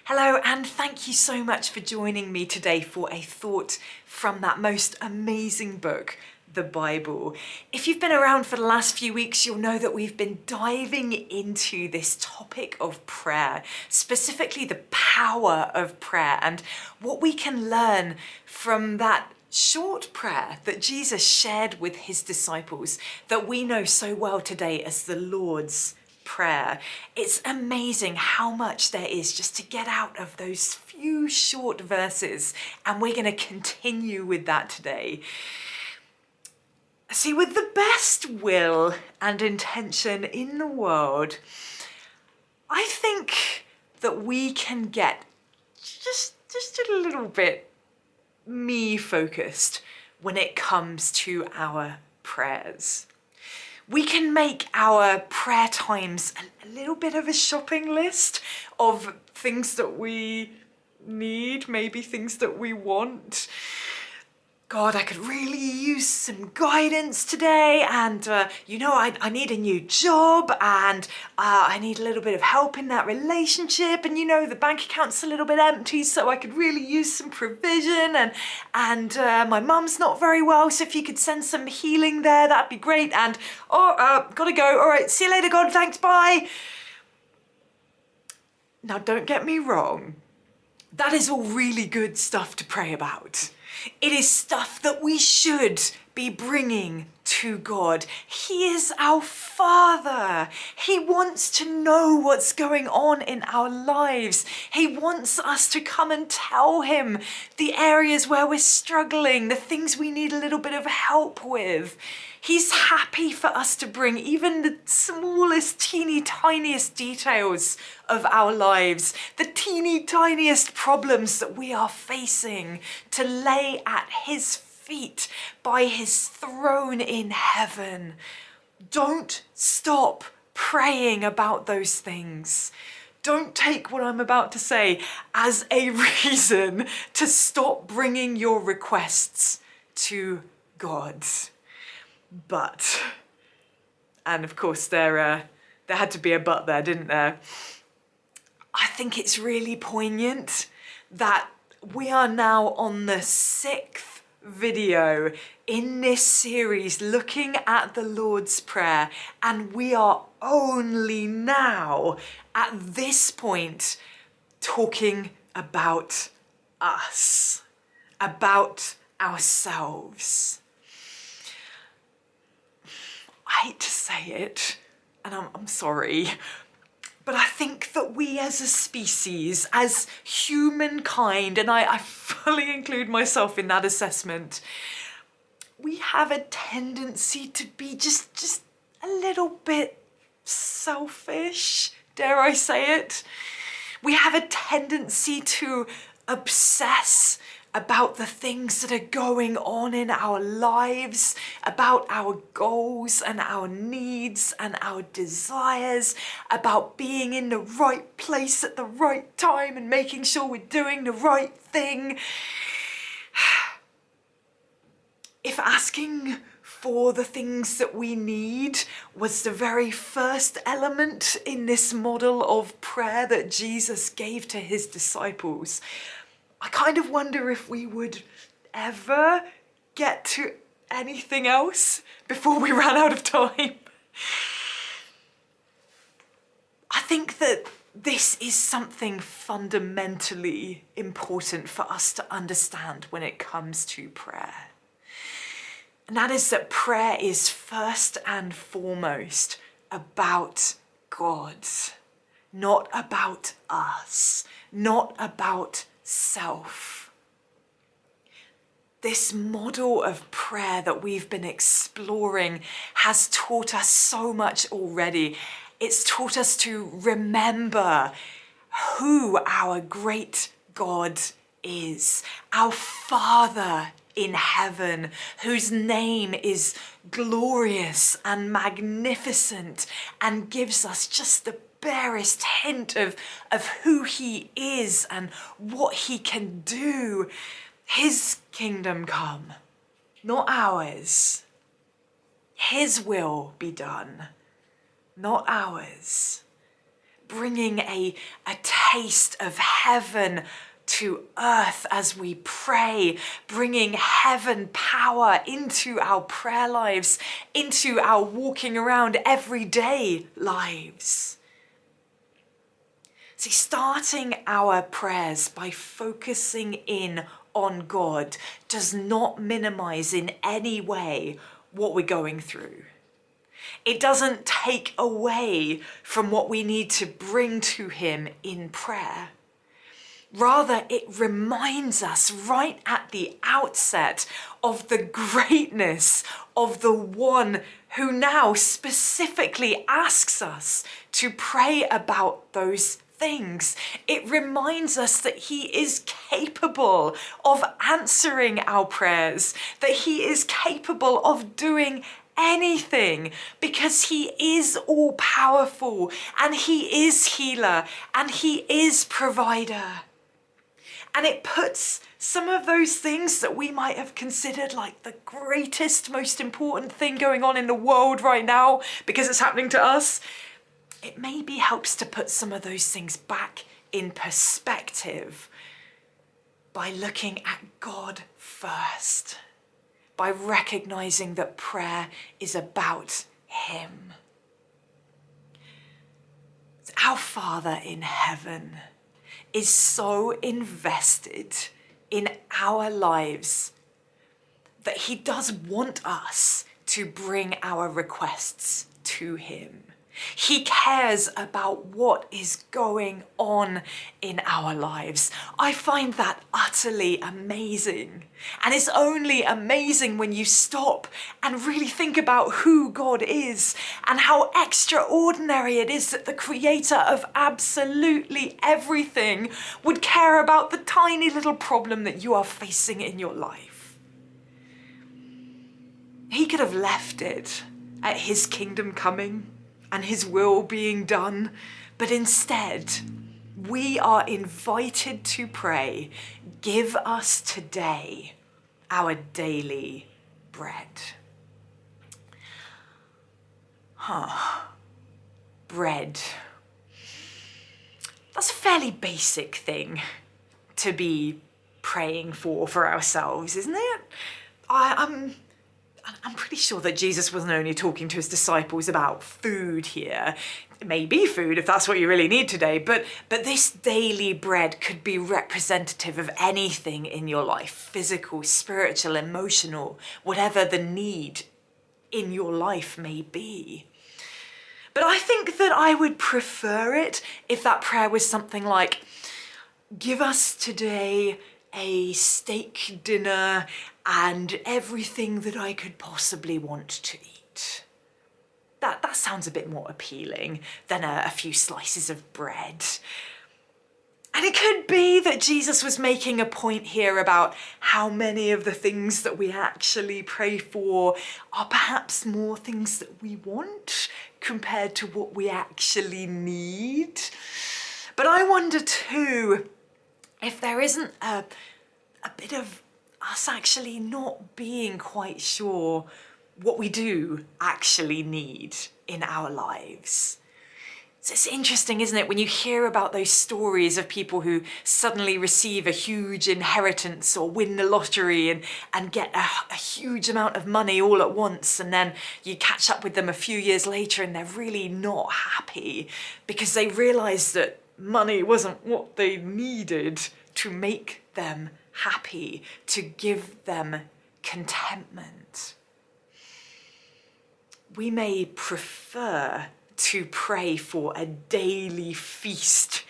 Hello, and thank you so much for joining me today for a thought from that most amazing book, the Bible. If you've been around for the last few weeks, you'll know that we've been diving into this topic of prayer, specifically the power of prayer and what we can learn from that short prayer that Jesus shared with his disciples that we know so well today as the Lord's Prayer. It's amazing how much there is just to get out of those few short verses, and we're going to continue with that today. See, with the best will and intention in the world, I think that we can get just a little bit me focused when it comes to our prayers. We can make our prayer times a little bit of a shopping list of things that we need, maybe things that we want. God, I could really use some guidance today, and I need a new job, and I need a little bit of help in that relationship, and the bank account's a little bit empty, so I could really use some provision, and my mum's not very well, so if you could send some healing there, that'd be great, and gotta go, all right, see you later, God, thanks, bye. Now, don't get me wrong, that is all really good stuff to pray about. It is stuff that we should be bringing to God. He is our Father. He wants to know what's going on in our lives. He wants us to come and tell him the areas where we're struggling, the things we need a little bit of help with. He's happy for us to bring even the smallest, teeny, tiniest details of our lives, the teeny, tiniest problems that we are facing, to lay at his feet by his throne in heaven. Don't stop praying about those things. Don't take what I'm about to say as a reason to stop bringing your requests to God. But, and of course there had to be a but there, didn't there? I think it's really poignant that we are now on the 6th video in this series looking at the Lord's Prayer, and we are only now at this point talking about us, about ourselves. I hate to say it, and I'm sorry, but I think that we as a species, as humankind, and I fully include myself in that assessment, we have a tendency to be just a little bit selfish, dare I say it? We have a tendency to obsess about the things that are going on in our lives, about our goals and our needs and our desires, about being in the right place at the right time and making sure we're doing the right thing. If asking for the things that we need was the very first element in this model of prayer that Jesus gave to his disciples, I kind of wonder if we would ever get to anything else before we ran out of time. I think that this is something fundamentally important for us to understand when it comes to prayer. And that is that prayer is first and foremost about God, not about us, not about self. This model of prayer that we've been exploring has taught us so much already. It's taught us to remember who our great God is, our Father in heaven, whose name is glorious and magnificent and gives us just the barest hint of who he is and what he can do. His kingdom come, not ours. His will be done, not ours. bringing a taste of heaven to earth as we pray, bringing heaven power into our prayer lives, into our walking around everyday lives. See, starting our prayers by focusing in on God does not minimize in any way what we're going through. It doesn't take away from what we need to bring to him in prayer. Rather, it reminds us right at the outset of the greatness of the one who now specifically asks us to pray about those things. It reminds us that he is capable of answering our prayers, that he is capable of doing anything, because he is all powerful and he is healer and he is provider. And it puts some of those things that we might have considered like the greatest, most important thing going on in the world right now because it's happening to us, it maybe helps to put some of those things back in perspective by looking at God first, by recognizing that prayer is about him. Our Father in heaven is so invested in our lives that he does want us to bring our requests to him. He cares about what is going on in our lives. I find that utterly amazing. And it's only amazing when you stop and really think about who God is and how extraordinary it is that the creator of absolutely everything would care about the tiny little problem that you are facing in your life. He could have left it at his kingdom coming and his will being done, but instead we are invited to pray, give us today our daily bread. Bread. That's a fairly basic thing to be praying for ourselves, isn't it? I'm pretty sure that Jesus wasn't only talking to his disciples about food here. It may be food if that's what you really need today, but this daily bread could be representative of anything in your life, physical, spiritual, emotional, whatever the need in your life may be. But I think that I would prefer it if that prayer was something like, give us today a steak dinner and everything that I could possibly want to eat. That sounds a bit more appealing than a few slices of bread. And it could be that Jesus was making a point here about how many of the things that we actually pray for are perhaps more things that we want compared to what we actually need. But I wonder too, if there isn't a bit of us actually not being quite sure what we do actually need in our lives. So it's interesting, isn't it, when you hear about those stories of people who suddenly receive a huge inheritance or win the lottery and get a huge amount of money all at once, and then you catch up with them a few years later and they're really not happy because they realise that money wasn't what they needed to make them happy, to give them contentment. We may prefer to pray for a daily feast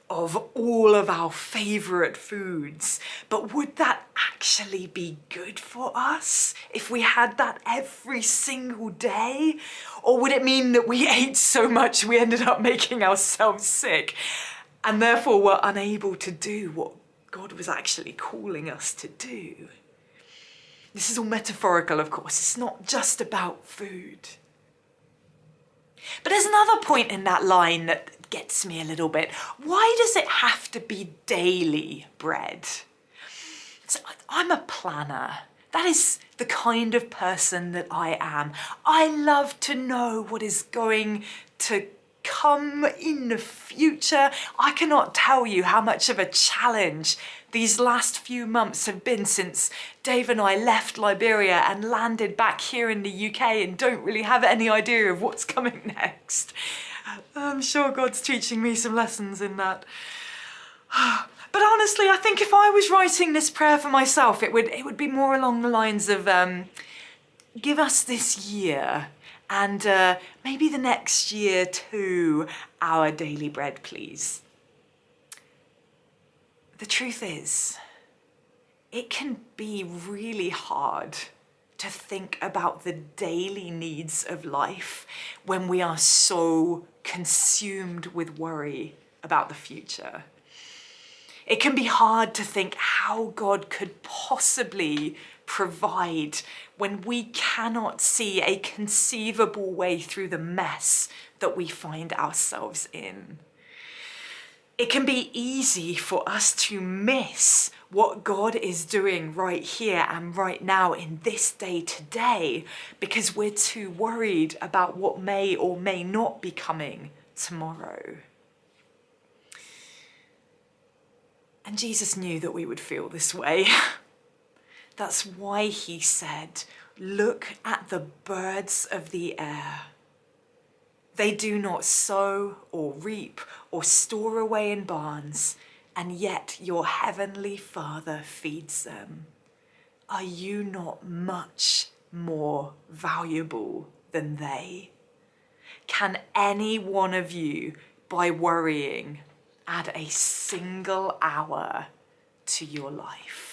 of all of our favourite foods, but would that actually be good for us if we had that every single day? Or would it mean that we ate so much we ended up making ourselves sick and therefore were unable to do what God was actually calling us to do? This is all metaphorical, of course. It's not just about food. But there's another point in that line that gets me a little bit. Why does it have to be daily bread? So I'm a planner. That is the kind of person that I am. I love to know what is going to come in the future. I cannot tell you how much of a challenge these last few months have been since Dave and I left Liberia and landed back here in the UK and don't really have any idea of what's coming next. I'm sure God's teaching me some lessons in that. But honestly, I think if I was writing this prayer for myself, it would be more along the lines of, give us this year and maybe the next year too, our daily bread, please. The truth is, it can be really hard to think about the daily needs of life when we are so consumed with worry about the future. It can be hard to think how God could possibly provide when we cannot see a conceivable way through the mess that we find ourselves in. It can be easy for us to miss what God is doing right here and right now in this day today because we're too worried about what may or may not be coming tomorrow. And Jesus knew that we would feel this way. That's why he said, look at the birds of the air. They do not sow or reap or store away in barns, and yet your heavenly Father feeds them. Are you not much more valuable than they? Can any one of you, by worrying, add a single hour to your life?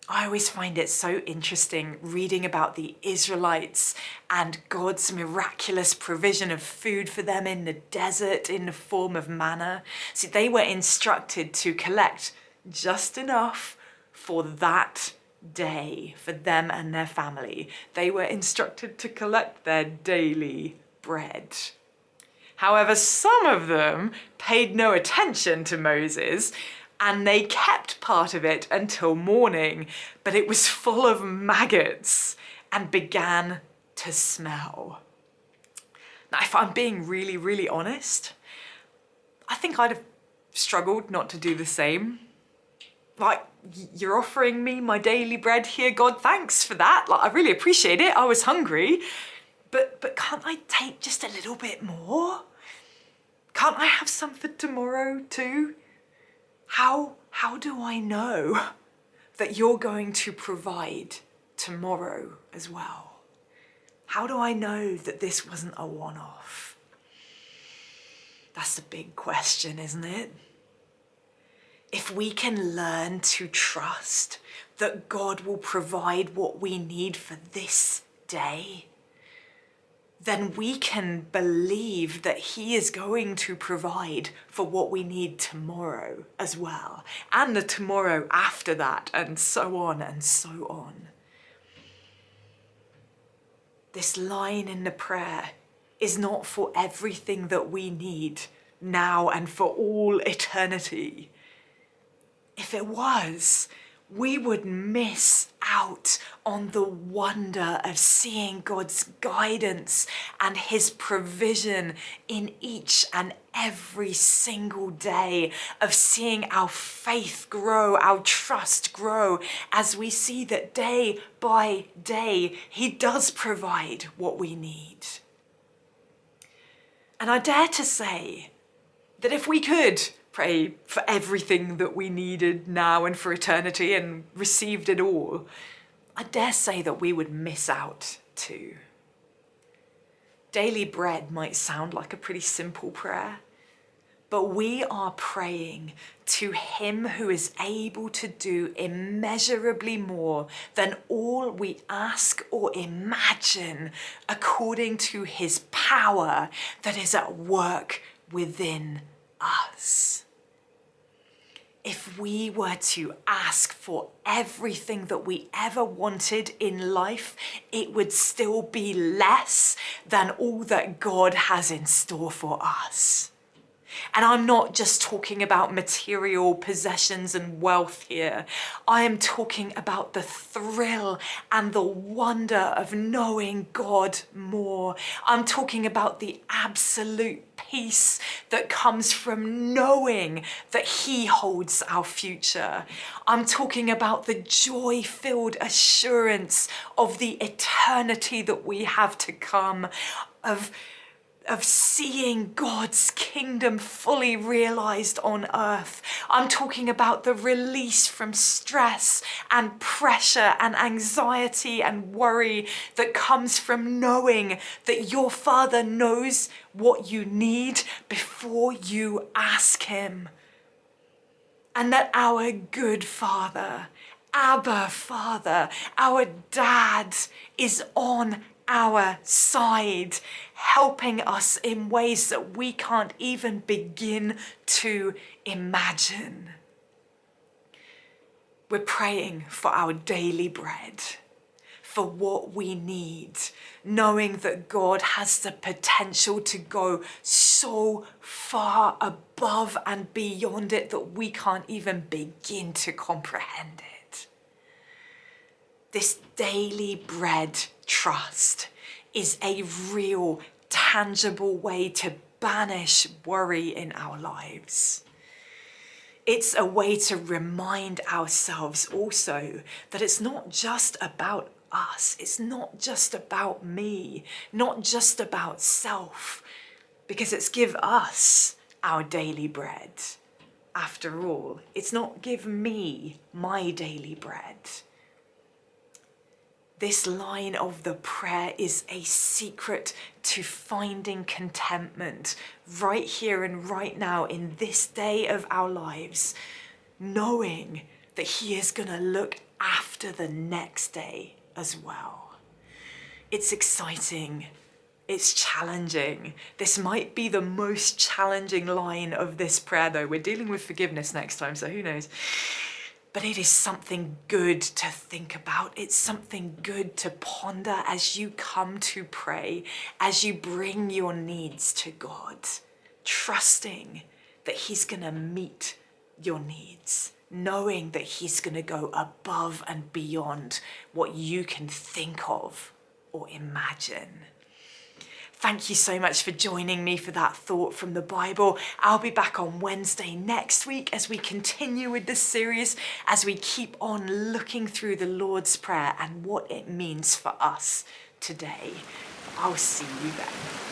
I always find it so interesting reading about the Israelites and God's miraculous provision of food for them in the desert in the form of manna. See, they were instructed to collect just enough for that day, for them and their family. They were instructed to collect their daily bread. However, some of them paid no attention to Moses, and they kept part of it until morning, but it was full of maggots and began to smell. Now, if I'm being really, really honest, I think I'd have struggled not to do the same. Like, you're offering me my daily bread here, God, thanks for that. Like, I really appreciate it. I was hungry, but can't I take just a little bit more? Can't I have some for tomorrow too? How do I know that you're going to provide tomorrow as well? How do I know that this wasn't a one-off? That's the big question, isn't it? If we can learn to trust that God will provide what we need for this day, then we can believe that he is going to provide for what we need tomorrow as well, and the tomorrow after that, and so on and so on. This line in the prayer is not for everything that we need now and for all eternity. If it was, we would miss out on the wonder of seeing God's guidance and his provision in each and every single day, of seeing our faith grow, our trust grow, as we see that day by day, he does provide what we need. And I dare to say that if we could pray for everything that we needed now and for eternity and received it all, I dare say that we would miss out too. Daily bread might sound like a pretty simple prayer, but we are praying to him who is able to do immeasurably more than all we ask or imagine, according to his power that is at work within us. If we were to ask for everything that we ever wanted in life, it would still be less than all that God has in store for us. And I'm not just talking about material possessions and wealth here. I am talking about the thrill and the wonder of knowing God more. I'm talking about the absolute peace that comes from knowing that He holds our future. I'm talking about the joy-filled assurance of the eternity that we have to come, of seeing God's kingdom fully realized on earth. I'm talking about the release from stress and pressure and anxiety and worry that comes from knowing that your Father knows what you need before you ask Him. And that our good Father, Abba Father, our Dad, is on our side, helping us in ways that we can't even begin to imagine. We're praying for our daily bread, for what we need, knowing that God has the potential to go so far above and beyond it that we can't even begin to comprehend it. This daily bread trust is a real, tangible way to banish worry in our lives. It's a way to remind ourselves also that it's not just about us. It's not just about me, not just about self, because it's give us our daily bread. After all, it's not give me my daily bread. This line of the prayer is a secret to finding contentment right here and right now in this day of our lives, knowing that He is going to look after the next day as well. It's exciting. It's challenging. This might be the most challenging line of this prayer, though. We're dealing with forgiveness next time, so who knows? But it is something good to think about. It's something good to ponder as you come to pray, as you bring your needs to God, trusting that He's going to meet your needs, knowing that He's going to go above and beyond what you can think of or imagine. Thank you so much for joining me for that thought from the Bible. I'll be back on Wednesday next week as we continue with this series, as we keep on looking through the Lord's Prayer and what it means for us today. I'll see you then.